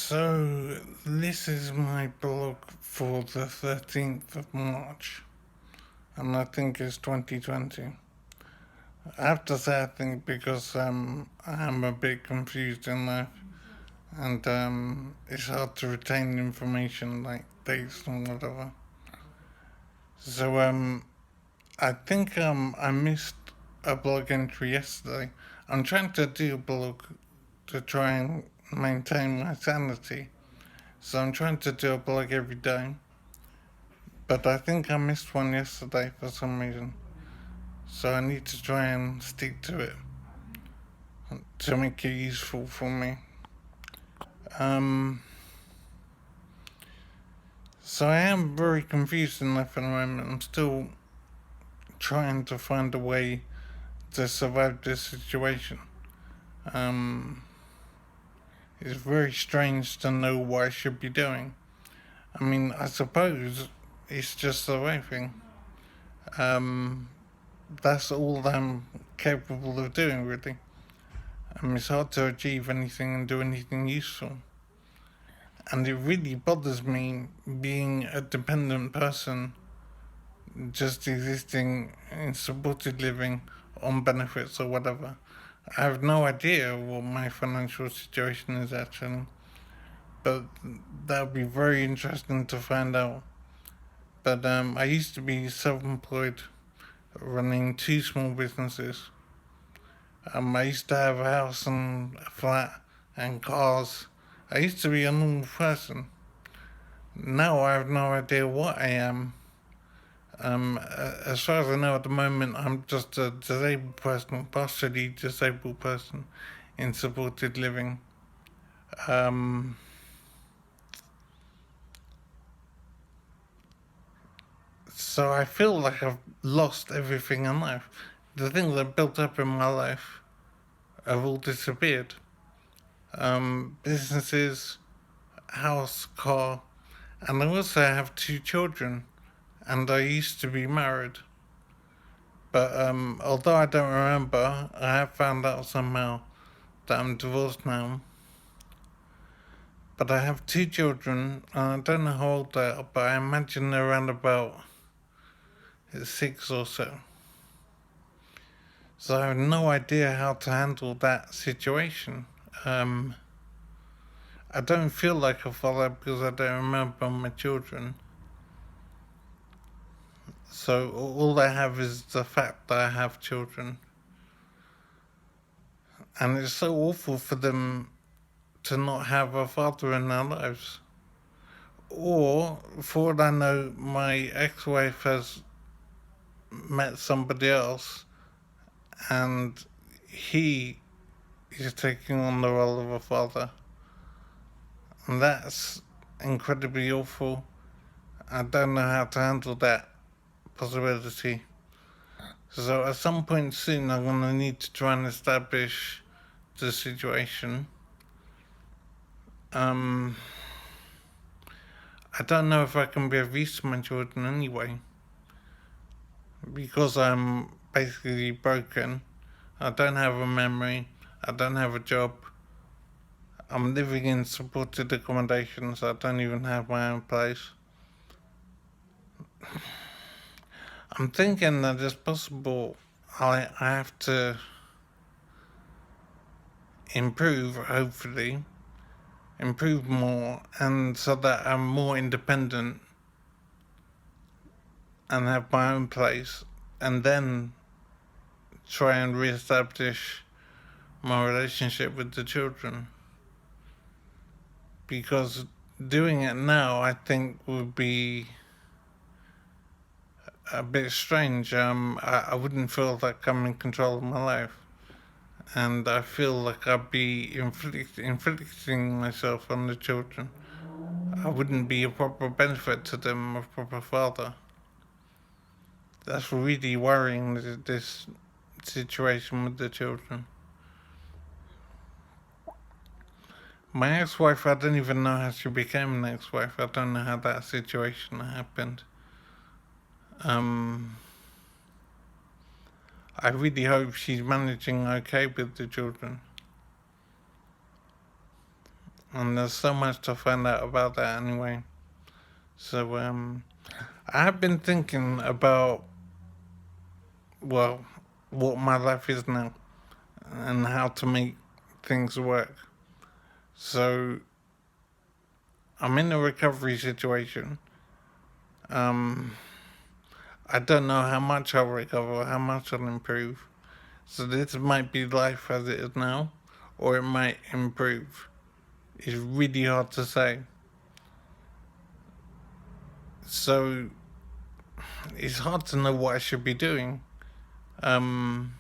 So, this is my blog for the 13th of March, and I think it's 2020. I have to say I think because I'm a bit confused in life, and it's hard to retain information like dates and whatever. So, I think I missed a blog entry yesterday. I'm trying to do a blog to try and maintain my sanity. So I'm trying to do a blog every day, but I think I missed one yesterday for some reason. So I need to try and stick to it to make it useful for me. Um, so I am very confused in life at the moment. I'm still trying to find a way to survive this situation. Um, it's very strange to know what I should be doing. I mean, I suppose it's just surviving. Um, that's all I'm capable of doing, really. It's hard to achieve anything and do anything useful. And it really bothers me being a dependent person, just existing in supported living on benefits or whatever. I have no idea what my financial situation is actually, but that would be very interesting to find out. But I used to be self employed, running two small businesses. I used to have a house and a flat and cars. I used to be a normal person. Now I have no idea what I am. As far as I know at the moment, I'm just a disabled person, partially disabled person in supported living. Um, so I feel like I've lost everything in life. The things that built up in my life have all disappeared. Businesses, house, car, and I also have two children, and I used to be married. But although I don't remember, I have found out somehow that I'm divorced now. But I have two children, and I don't know how old they are, but I imagine they're around about 6 or so. So I have no idea how to handle that situation. Um, I don't feel like a father because I don't remember my children. So all I have is the fact that I have children. And it's so awful for them to not have a father in their lives. Or, for all I know, my ex wife has met somebody else and he is taking on the role of a father. And that's incredibly awful. I don't know how to handle that possibility. So, at some point soon, I'm going to need to try and establish the situation. Um, I don't know if I can be of use to my children anyway. Because I'm basically broken, I don't have a memory, I don't have a job, I'm living in supported accommodations, I don't even have my own place. I'm thinking that it's possible I have to improve, hopefully, improve more, and so that I'm more independent and have my own place, and then try and re-establish my relationship with the children. Because doing it now, I think, would be a bit strange. I wouldn't feel like I'm in control of my life, and I feel like I'd be inflicting myself on the children. I wouldn't be a proper benefit to them, a proper father. That's really worrying. This situation with the children. My ex-wife, I don't even know how she became an ex-wife. I don't know how that situation happened. I really hope she's managing okay with the children. and there's so much to find out about that anyway. So I have been thinking about, well, what my life is now and how to make things work. So I'm in a recovery situation. Um, I don't know how much I'll recover, how much I'll improve. So this might be life as it is now, or it might improve. It's really hard to say. So it's hard to know what I should be doing. Um,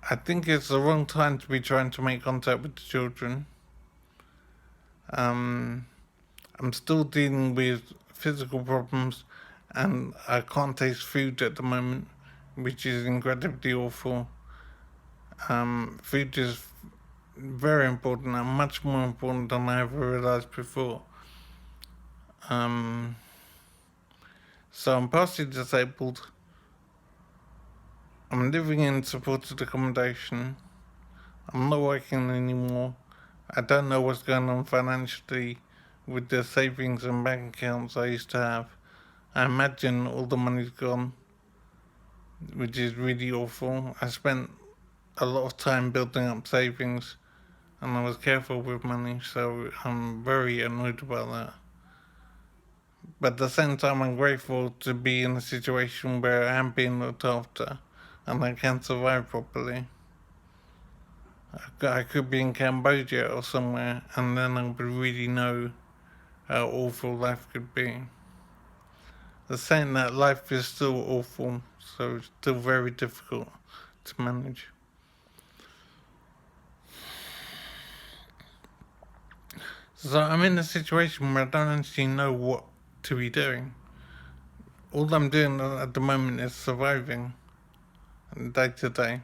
I think it's the wrong time to be trying to make contact with the children. I'm still dealing with physical problems and I can't taste food at the moment, which is incredibly awful. Food is very important and much more important than I ever realised before. So I'm partially disabled. I'm living in supported accommodation. I'm not working anymore. I don't know what's going on financially with the savings and bank accounts I used to have. I imagine all the money's gone, which is really awful. I spent a lot of time building up savings and I was careful with money, so I'm very annoyed about that. But at the same time, I'm grateful to be in a situation where I am being looked after and I can survive properly. I could be in Cambodia or somewhere and then I would really know how awful life could be. The saying that life is still awful, so it's still very difficult to manage. So I'm in a situation where I don't actually know what to be doing. All I'm doing at the moment is surviving day to day.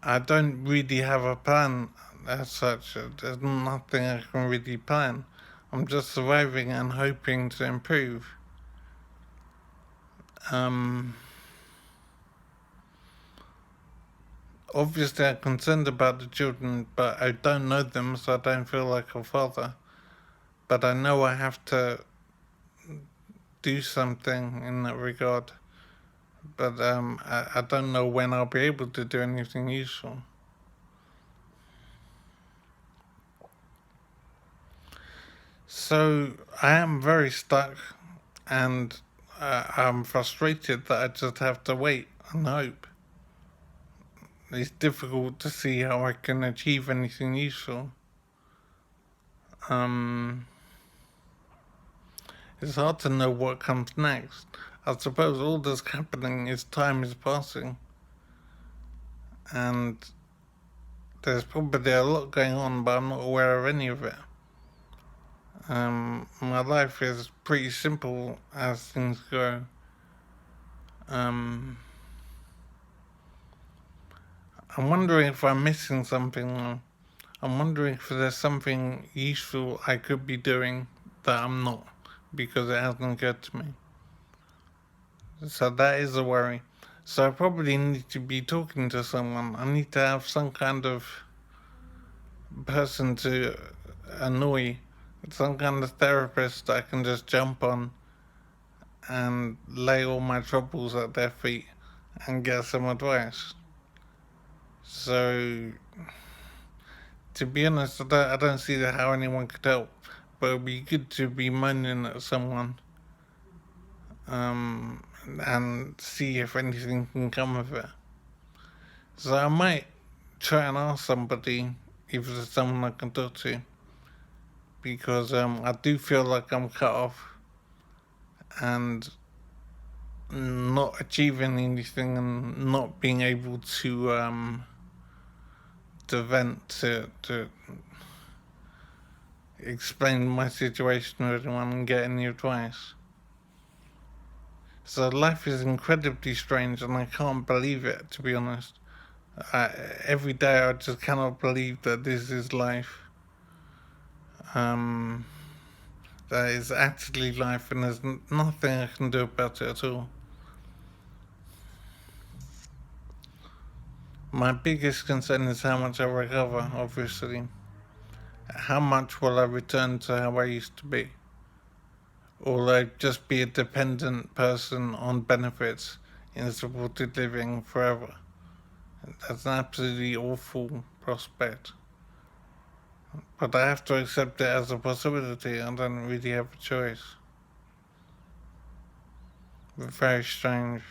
I don't really have a plan as such. There's nothing I can really plan. I'm just surviving and hoping to improve. Obviously, I'm concerned about the children, but I don't know them, so I don't feel like a father. But I know I have to do something in that regard. But I don't know when I'll be able to do anything useful. So I am very stuck, and I'm frustrated that I just have to wait and hope. It's difficult to see how I can achieve anything useful. It's hard to know what comes next. I suppose all that's happening is time is passing, and there's probably a lot going on, but I'm not aware of any of it. My life is pretty simple as things go. I'm wondering if I'm missing something. I'm wondering if there's something useful I could be doing that I'm not, because it hasn't occurred to me. So that is a worry. So I probably need to be talking to someone. I need to have some kind of person to annoy, some kind of therapist I can just jump on and lay all my troubles at their feet and get some advice. So, to be honest, I don't see how anyone could help, but it'd be good to be moaning at someone and see if anything can come of it. So I might try and ask somebody if there's someone I can talk to, because I do feel like I'm cut off and not achieving anything and not being able to vent, to explain my situation to anyone and get any advice. So life is incredibly strange and I can't believe it, to be honest. Every day I just cannot believe that this is life. That is actually life and there's nothing I can do about it at all. My biggest concern is how much I recover, obviously. how much will I return to how I used to be? Or will I just be a dependent person on benefits in supported living forever? That's an absolutely awful prospect. But I have to accept it as a possibility. I don't really have a choice. Very strange.